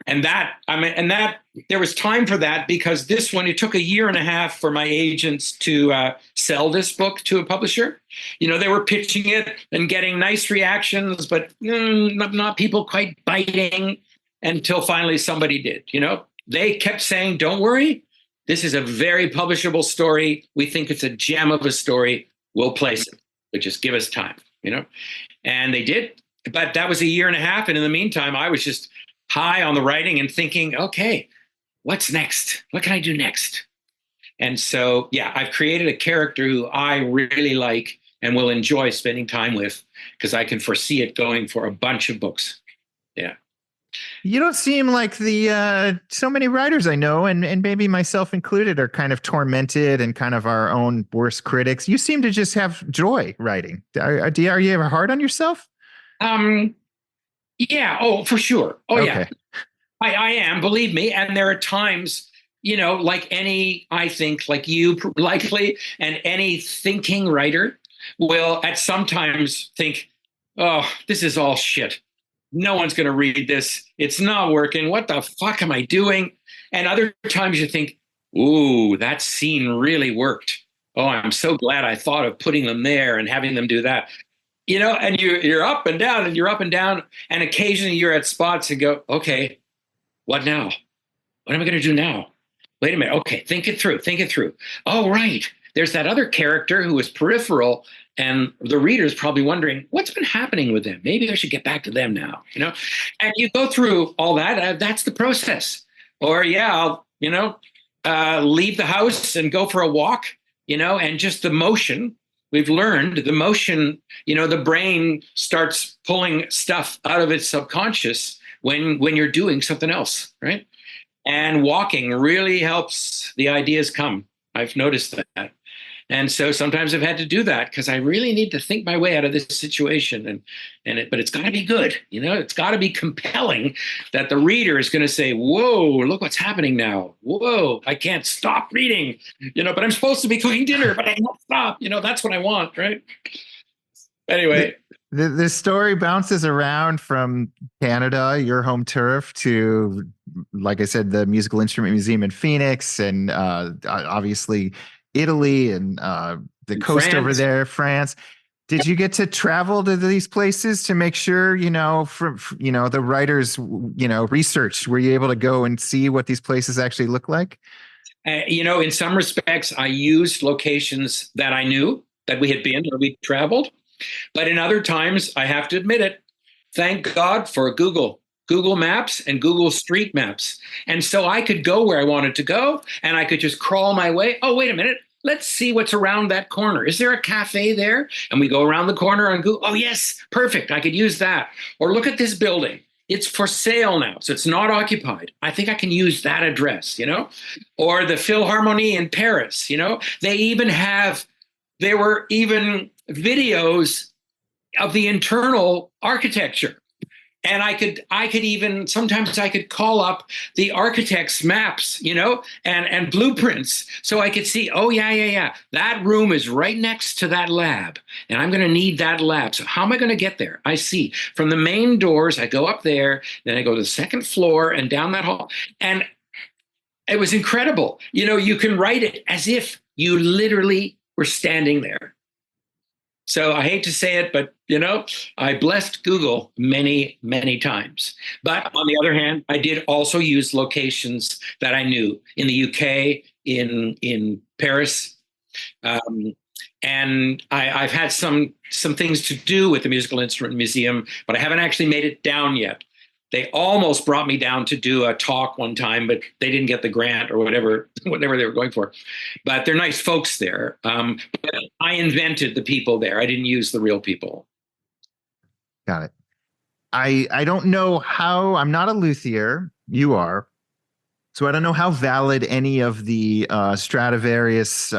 there was time for that, because this one, it took 1.5 years for my agents to sell this book to a publisher. They were pitching it and getting nice reactions, but not people quite biting, until finally somebody did. They kept saying, don't worry. This is a very publishable story. We think it's a gem of a story. We'll place it, but just give us time, And they did. But that was 1.5 years. And in the meantime, I was just high on the writing and thinking, okay, what's next? What can I do next? And so, yeah, I've created a character who I really like and will enjoy spending time with, because I can foresee it going for a bunch of books. Yeah. You don't seem like so many writers I know, and maybe myself included, are kind of tormented and kind of our own worst critics. You seem to just have joy writing. Are you ever hard on yourself? Yeah. Oh, for sure. Oh, okay. Yeah. I am, believe me. And there are times, like you likely, and any thinking writer will at sometimes think, oh, this is all shit. No one's going to read this. It's not working. What the fuck am I doing? And other times you think, ooh, that scene really worked. Oh, I'm so glad I thought of putting them there and having them do that. And you're up and down, and you're up and down. And occasionally you're at spots and go, okay, what now? What am I going to do now? Wait a minute. Okay, think it through. Oh, right. There's that other character who is peripheral, and the reader's probably wondering, what's been happening with them? Maybe I should get back to them now, And you go through all that. That's the process. Or, I'll, leave the house and go for a walk, and just the motion. We've learned the motion, the brain starts pulling stuff out of its subconscious when you're doing something else, right? And walking really helps the ideas come. I've noticed that. And so sometimes I've had to do that because I really need to think my way out of this situation. But it's got to be good. It's got to be compelling that the reader is going to say, whoa, look what's happening now. Whoa, I can't stop reading, but I'm supposed to be cooking dinner, but I can't stop. That's what I want, right? Anyway. The story bounces around from Canada, your home turf, to, like I said, the Musical Instrument Museum in Phoenix, and obviously Italy and the coast France. Over there, France. Did you get to travel to these places to make sure, the writers, research? Were you able to go and see what these places actually look like? In some respects, I used locations that I knew that we had been or we traveled. But in other times, I have to admit it, thank God for Google Maps and Google Street Maps. And so I could go where I wanted to go, and I could just crawl my way. Oh, wait a minute. Let's see what's around that corner. Is there a cafe there? And we go around the corner and go, oh, yes, perfect. I could use that. Or look at this building. It's for sale now, so it's not occupied. I think I can use that address, Or the Philharmonie in Paris, there were even videos of the internal architecture. And I could even, sometimes I could call up the architect's maps, and blueprints. So I could see, oh, yeah. That room is right next to that lab. And I'm going to need that lab. So how am I going to get there? I see. From the main doors, I go up there, then I go to the second floor and down that hall. And it was incredible. You can write it as if you literally were standing there. So I hate to say it, but, I blessed Google many, many times. But on the other hand, I did also use locations that I knew in the UK, in Paris. And I've had some things to do with the Musical Instrument Museum, but I haven't actually made it down yet. They almost brought me down to do a talk one time, but they didn't get the grant or whatever they were going for. But they're nice folks there. But I invented the people there. I didn't use the real people. Got it. I don't know how, I'm not a luthier. You are. So I don't know how valid any of the Stradivarius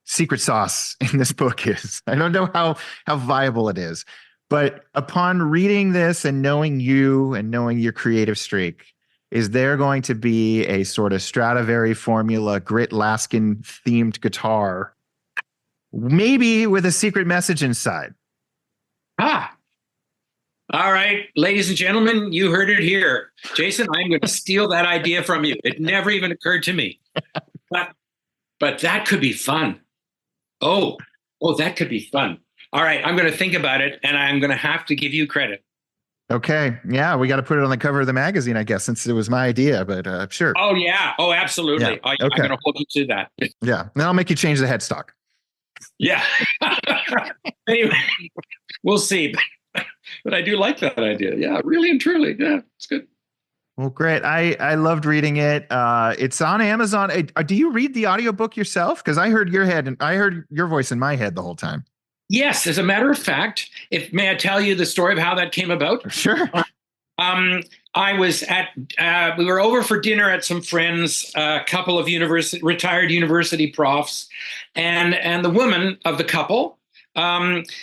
secret sauce in this book is. I don't know how viable it is. But upon reading this and knowing you and knowing your creative streak, is there going to be a sort of Stradivari Formula Grit Laskin themed guitar, maybe with a secret message inside? All right, ladies and gentlemen, you heard it here. Jason, I'm going to steal that idea from you. It never even occurred to me. But that could be fun. Oh, that could be fun. All right, I'm going to think about it, and I'm going to have to give you credit. Okay. Yeah, we got to put it on the cover of the magazine, I guess, since it was my idea, but sure. Oh, yeah. Oh, absolutely. Yeah. I'm going to hold you to that. Yeah. Then I'll make you change the headstock. Yeah. Anyway, we'll see. But I do like that idea. Yeah, really and truly. Yeah, it's good. Well, great. I loved reading it. It's on Amazon. Do you read the audiobook yourself? Because I heard your voice in my head the whole time. Yes, as a matter of fact, may I tell you the story of how that came about? Sure. I was we were over for dinner at some friends, a couple of retired university profs, and the woman of the couple,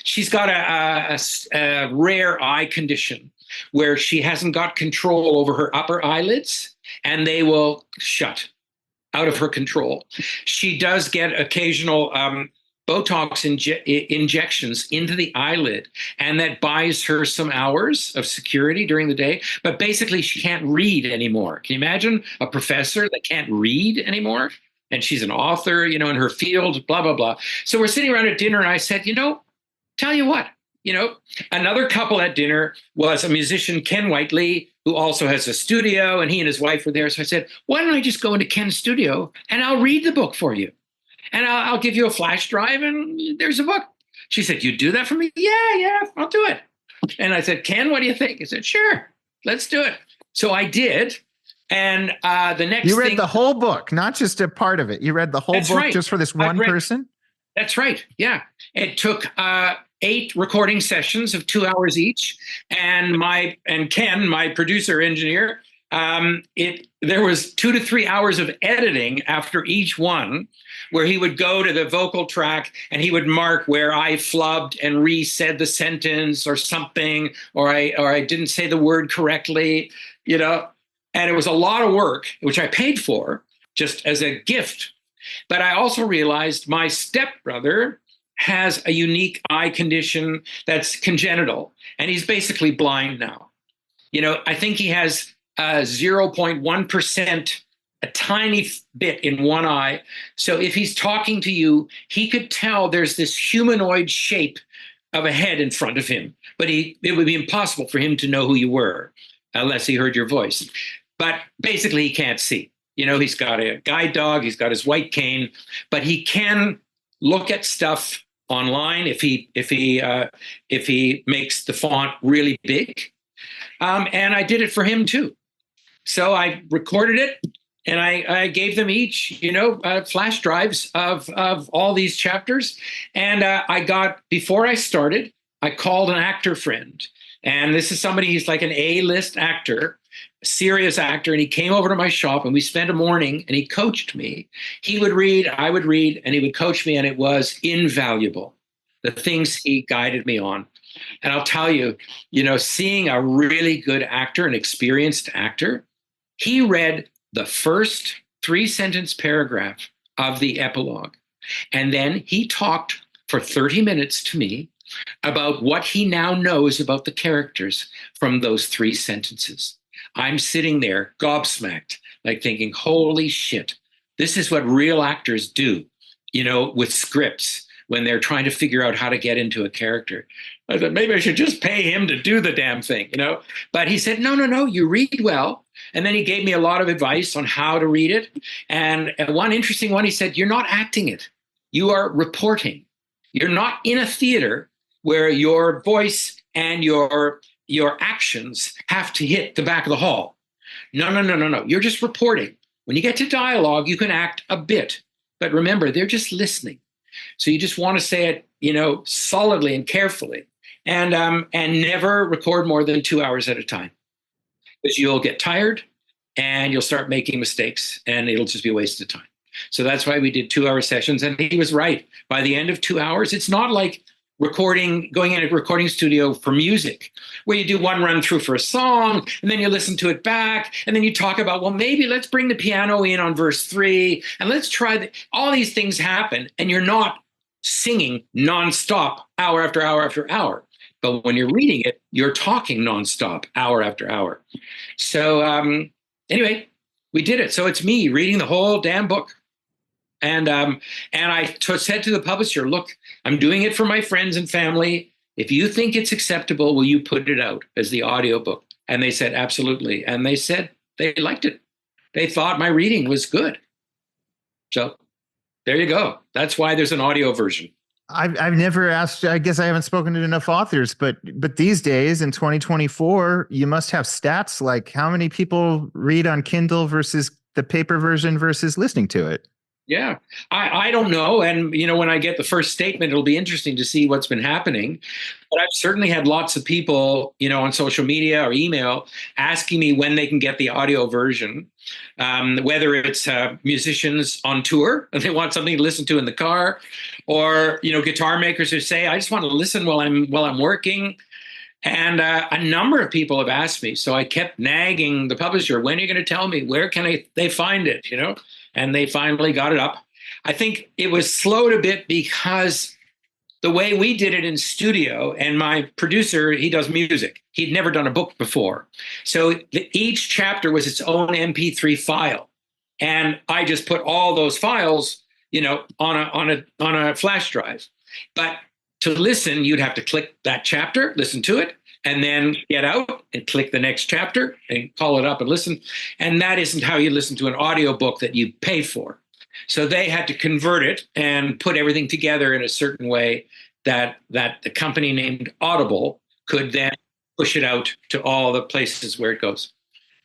she's got a rare eye condition where she hasn't got control over her upper eyelids, and they will shut out of her control. She does get occasional Botox injections into the eyelid, and that buys her some hours of security during the day. But basically, she can't read anymore. Can you imagine a professor that can't read anymore? And she's an author, in her field, blah, blah, blah. So we're sitting around at dinner, and I said, tell you what, another couple at dinner was a musician, Ken Whiteley, who also has a studio, and he and his wife were there. So I said, why don't I just go into Ken's studio, and I'll read the book for you. And I'll give you a flash drive, and there's a book. She said, you do that for me? Yeah, I'll do it. And I said, Ken, what do you think? He said, sure, let's do it. So I did. And the next You read the whole book, not just a part of it. You read the whole book right. Just for this one person? That's right, yeah. It took 8 recording sessions of 2 hours each. And Ken, my producer engineer, there was 2 to 3 hours of editing after each one, where he would go to the vocal track and he would mark where I flubbed and re-said the sentence or something, or I didn't say the word correctly, and it was a lot of work, which I paid for just as a gift. But I also realized my stepbrother has a unique eye condition that's congenital, and he's basically blind now. I think he has 0.1%, a tiny bit in one eye. So if he's talking to you, he could tell there's this humanoid shape of a head in front of him, but it would be impossible for him to know who you were unless he heard your voice. But basically, he can't see. He's got a guide dog, he's got his white cane, but he can look at stuff online if he makes the font really big. And I did it for him too. So I recorded it, and I gave them each, flash drives of all these chapters. And before I started, I called an actor friend. And this is somebody, he's like an A-list actor, serious actor. And he came over to my shop, and we spent a morning, and he coached me. He would read, I would read, and he would coach me. And it was invaluable, the things he guided me on. And I'll tell you, seeing a really good actor, an experienced actor, he read the first 3-sentence paragraph of the epilogue. And then he talked for 30 minutes to me about what he now knows about the characters from those 3 sentences. I'm sitting there gobsmacked, like thinking, holy shit, this is what real actors do, with scripts when they're trying to figure out how to get into a character. I thought maybe I should just pay him to do the damn thing, But he said, no, you read well. And then he gave me a lot of advice on how to read it. And one interesting one, he said, you're not acting it. You are reporting. You're not in a theater where your voice and your your actions have to hit the back of the hall. No, no, no, no, no. You're just reporting. When you get to dialogue, you can act a bit. But remember, they're just listening. So you just want to say it, solidly and carefully, and never record more than 2 hours at a time, because you'll get tired and you'll start making mistakes and it'll just be a waste of time. So that's why we did 2 hour sessions. And he was right. By the end of 2 hours, it's not like going in a recording studio for music, where you do one run through for a song, and then you listen to it back, and then you talk about, well, maybe let's bring the piano in on verse 3, and let's try all these things happen, and you're not singing nonstop, hour after hour after hour. But when you're reading it, you're talking nonstop, hour after hour. So anyway, we did it. So it's me reading the whole damn book. And I said to the publisher, look, I'm doing it for my friends and family. If you think it's acceptable, will you put it out as the audiobook? And they said, absolutely. And they said they liked it. They thought my reading was good. So there you go. That's why there's an audio version. I've never asked, I guess I haven't spoken to enough authors, but these days in 2024, you must have stats like how many people read on Kindle versus the paper version versus listening to it. Yeah, I don't know. And, when I get the first statement, it'll be interesting to see what's been happening. But I've certainly had lots of people, on social media or email asking me when they can get the audio version, whether it's musicians on tour and they want something to listen to in the car, or, guitar makers who say, I just want to listen while I'm working. And a number of people have asked me. So I kept nagging the publisher, when are you going to tell me? Where can they find it, And they finally got it up. I think it was slowed a bit because the way we did it in studio, and my producer, he does music. He'd never done a book before. So each chapter was its own MP3 file. And I just put all those files, on a flash drive. But to listen, you'd have to click that chapter, listen to it, and then get out and click the next chapter and call it up and listen. And that isn't how you listen to an audiobook that you pay for. So they had to convert it and put everything together in a certain way that the company named Audible could then push it out to all the places where it goes.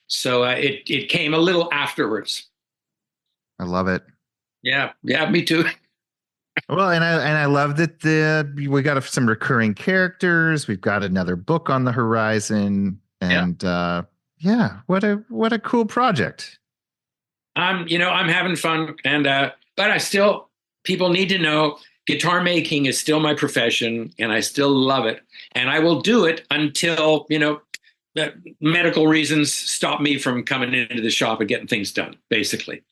So it came a little afterwards. I love it. Yeah, me too. Well, and I love that we got some recurring characters. We've got another book on the horizon, and what a cool project. I'm having fun, and but people need to know guitar making is still my profession, and I still love it, and I will do it until medical reasons stop me from coming into the shop and getting things done, basically.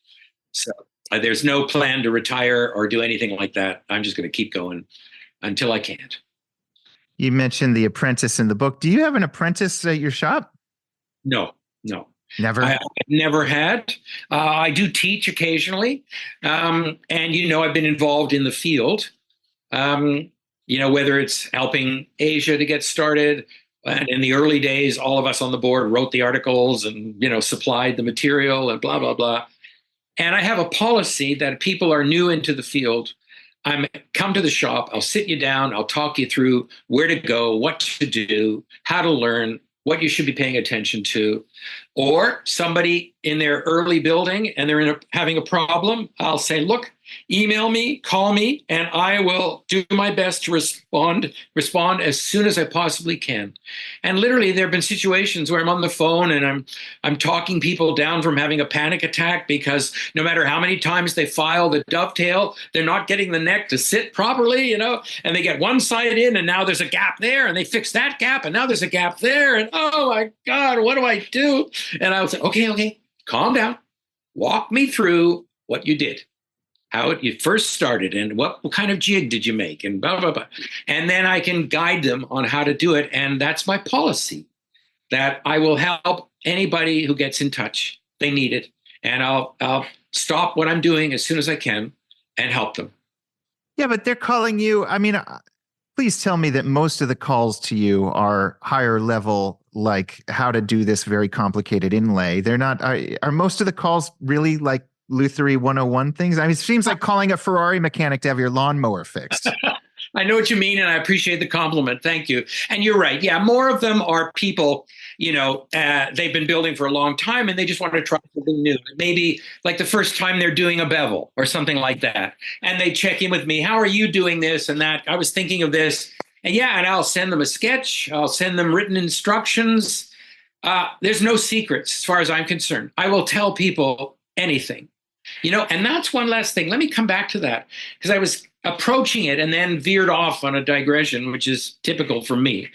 So. There's no plan to retire or do anything like that. I'm just going to keep going until I can't. You mentioned the apprentice in the book. Do you have an apprentice at your shop? No. Never? I've never had. I do teach occasionally. And, I've been involved in the field, whether it's helping Asia to get started. And in the early days, all of us on the board wrote the articles and, supplied the material and blah, blah, blah. And I have a policy that if people are new into the field, come to the shop, I'll sit you down, I'll talk you through where to go, what to do, how to learn, what you should be paying attention to. Or somebody in their early building and they're having a problem, I'll say, look, email me, call me, and I will do my best to respond as soon as I possibly can. And literally, there have been situations where I'm on the phone and I'm talking people down from having a panic attack because no matter how many times they file the dovetail, they're not getting the neck to sit properly, and they get one side in and now there's a gap there and they fix that gap and now there's a gap there and oh my God, what do I do? And I'll say, okay, calm down. Walk me through what you did. How you first started and what kind of jig did you make and blah, blah, blah. And then I can guide them on how to do it. And that's my policy, that I will help anybody who gets in touch. They need it. And I'll stop what I'm doing as soon as I can and help them. Yeah, but they're calling you. I mean, please tell me that most of the calls to you are higher level, like how to do this very complicated inlay. They're not, are most of the calls really like Luthiery 101 things? I mean, it seems like calling a Ferrari mechanic to have your lawnmower fixed. I know what you mean, and I appreciate the compliment. Thank you. And you're right. Yeah, more of them are people, they've been building for a long time, and they just want to try something new. Maybe like the first time they're doing a bevel or something like that. And they check in with me. How are you doing this and that? I was thinking of this. And and I'll send them a sketch. I'll send them written instructions. There's no secrets as far as I'm concerned. I will tell people anything, and that's one last thing. Let me come back to that, because I was approaching it and then veered off on a digression, which is typical for me,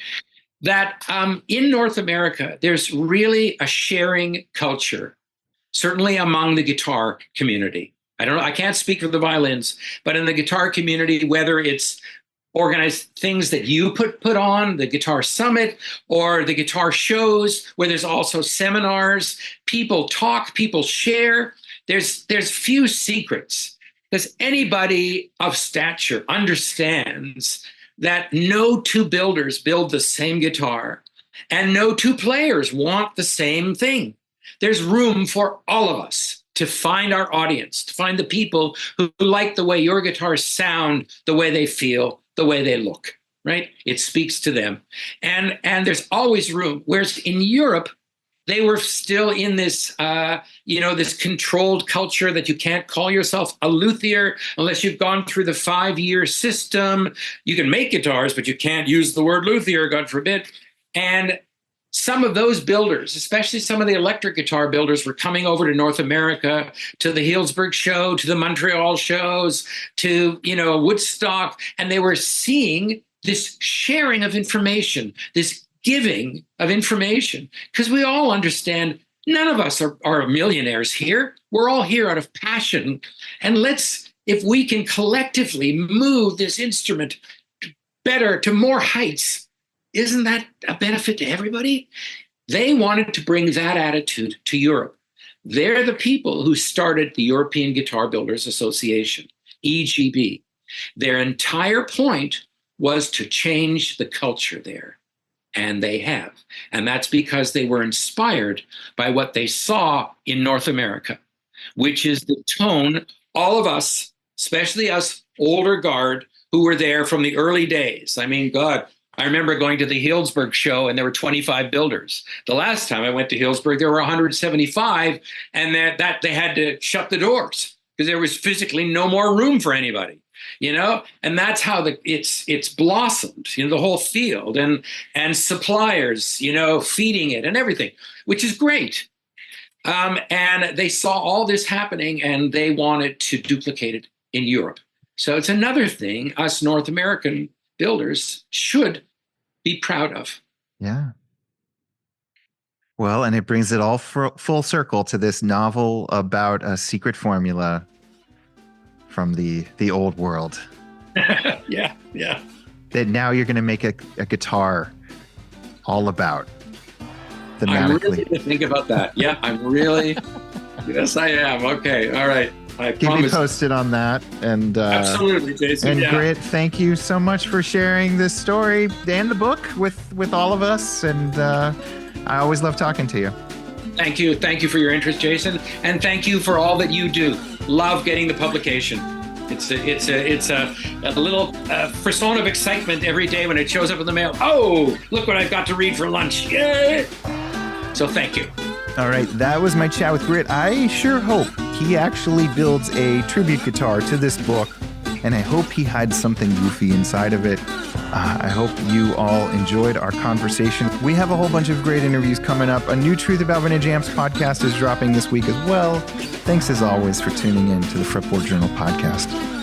that in North America, there's really a sharing culture, certainly among the guitar community. I can't speak for the violins, but in the guitar community, whether it's organized things that you put on, the Guitar Summit or the guitar shows, where there's also seminars, people talk, people share. There's few secrets, because anybody of stature understands that no two builders build the same guitar, and no two players want the same thing. There's room for all of us to find our audience, to find the people who like the way your guitars sound, the way they feel, the way they look, right? It speaks to them. And there's always room. Whereas in Europe, they were still in this, this controlled culture that you can't call yourself a luthier unless you've gone through the 5-year system. You can make guitars, but you can't use the word luthier, God forbid. And some of those builders, especially some of the electric guitar builders, were coming over to North America, to the Healdsburg show, to the Montreal shows, to, Woodstock, and they were seeing this sharing of information, this giving of information, because we all understand none of us are millionaires here. We're all here out of passion. And if we can collectively move this instrument better to more heights, isn't that a benefit to everybody? They wanted to bring that attitude to Europe. They're the people who started the European Guitar Builders Association, EGB. Their entire point was to change the culture there. And they have. And that's because they were inspired by what they saw in North America, which is the tone all of us, especially us older guard who were there from the early days. I mean, God, I remember going to the Healdsburg show and there were 25 builders. The last time I went to Healdsburg, there were 175, and that they had to shut the doors because there was physically no more room for anybody, and that's how it's blossomed, the whole field, and suppliers, feeding it and everything, which is great. And they saw all this happening and they wanted to duplicate it in Europe. So it's another thing us North American builders should be proud of. Yeah. Well, and it brings it all full circle to this novel about a secret formula from the old world. Yeah. That now you're going to make a guitar all about thematically. I'm really going to think about that. Yeah, I'm really. Yes, I am. Okay. All right. I Keep me posted on that. And absolutely, Jason. And Grit, thank you so much for sharing this story and the book with all of us. And I always love talking to you. Thank you. Thank you for your interest, Jason. And thank you for all that you do. Love getting the publication. It's a little frisson of excitement every day when it shows up in the mail. Oh, look what I've got to read for lunch. Yay! So thank you. All right, that was my chat with Grit. I sure hope he actually builds a tribute guitar to this book, and I hope he hides something goofy inside of it. I hope you all enjoyed our conversation. We have a whole bunch of great interviews coming up. A new Truth About Vintage Amps podcast is dropping this week as well. Thanks as always for tuning in to the Fretboard Journal Podcast.